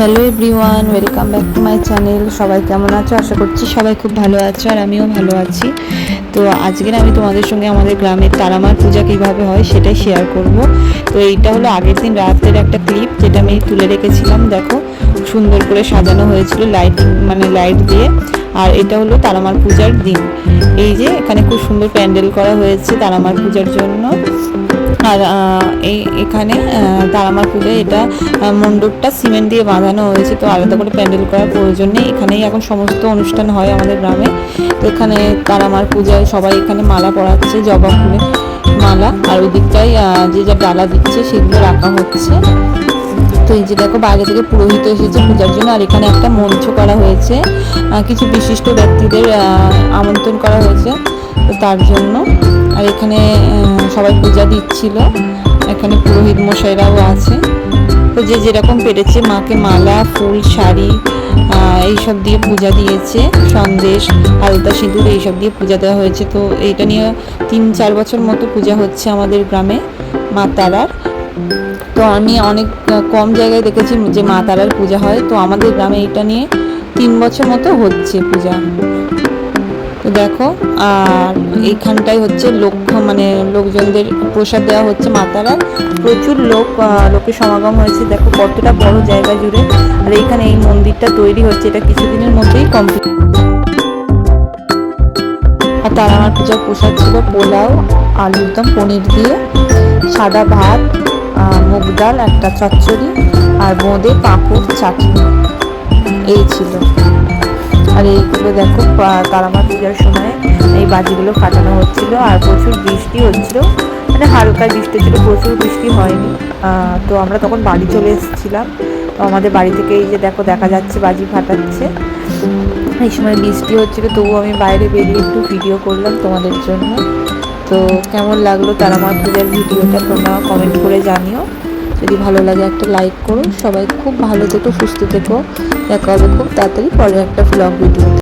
Hello everyone, welcome back to my channel. সবাই কেমন আছো? আশা করছি সবাই খুব ভালো আছো, আর আমিও ভালো আছি। তো আজকের আমি তোমাদের সঙ্গে আমাদের গ্রামের তারামার পূজা কীভাবে হয় সেটাই শেয়ার করব। তো এইটা হলো আগের দিন রাতের একটা ক্লিপ, যেটা আমি তুলে রেখেছিলাম। দেখো সুন্দর করে সাজানো হয়েছিল লাইট দিয়ে। আর এটা হলো তারামার পূজার দিন। এই যে এখানে খুব সুন্দর প্যান্ডেল করা হয়েছে তারামার পূজার জন্য। আর এখানে তারামার পূজায় এটা মণ্ডপটা সিমেন্ট দিয়ে বাঁধানো হয়েছে, তো আলাদা করে প্যান্ডেল করার প্রয়োজন নেই। এখানেই এখন সমস্ত অনুষ্ঠান হয় আমাদের গ্রামে। তো এখানে তারামার পূজায় সবাই এখানে মালা পরাচ্ছে, জবা ফুলে মালা। আর ওই দিকটায় যে যা ডালা দিচ্ছে সেগুলো রাখা হচ্ছে। তো এই যে দেখো বাইরে থেকে পুরোহিত এসেছে পূজার জন্য। আর এখানে একটা মঞ্চ করা হয়েছে, কিছু বিশিষ্ট ব্যক্তিদের আমন্ত্রণ করা হয়েছে তার জন্য। আর এখানে সবাই পূজা দিচ্ছিল, এখানে পুরোহিত মশাইরাও আছে। তো যে যেরকম পেরেছে মাকে মালা, ফুল, শাড়ি এইসব দিয়ে পূজা দিয়েছে। সন্দেশ, আলতা, সিঁদুর এইসব দিয়ে পূজা দেওয়া হয়েছে। তো এইটা নিয়ে 3-4 বছর মতো পূজা হচ্ছে আমাদের গ্রামে মা তারার। তো আমি অনেক কম জায়গায় দেখেছি যে মা তারার পূজা হয়, তো আমাদের গ্রামে এটা নিয়ে 3 বছর মতো হচ্ছে পূজা। তো দেখো, আর এইখানটাই হচ্ছে লোকজনদের প্রসাদ দেওয়া হচ্ছে মা তারার। প্রচুর লোকের সমাগম হয়েছে, দেখো কতটা বড় জায়গা জুড়ে। আর এইখানে এই মন্দিরটা তৈরি হচ্ছে, এটা কিছুদিনের মধ্যেই কমপ্লিট। আর তারামার পূজার প্রসাদ ছিল পোলাও, আলুর দম, পনির দিয়ে, সাদা ভাত, মুগ ডাল, একটা চচ্চড়ি, আর বোঁদে, পাঁপড়, চাটনি এই ছিল। আর এইগুলো দেখো তারামার পূজার সময় এই বাজিগুলো ফাটানো হচ্ছিল। আর প্রচুর বৃষ্টি হচ্ছিল, হালকা বৃষ্টি ছিল, প্রচুর বৃষ্টি হয়নি। তো আমরা তখন বাড়ি চলে এসেছিলাম। তো আমাদের বাড়ি থেকে এই যে দেখো দেখা যাচ্ছে বাজি ফাটাচ্ছে। এই সময় বৃষ্টি হচ্ছিল, তবুও আমি বাইরে বেরিয়ে একটু ভিডিও করলাম তোমাদের জন্য। তো কেমন লাগলো তারামার পূজার ভিডিওটা তোমরা কমেন্ট করে জানিও। যদি ভালো লাগে একটা লাইক করো। সবাই খুব ভালো থেকো, সুস্থ থেকো। দেখা হবে খুব তাড়াতাড়ি পরে একটা ভ্লগ ভিডিও।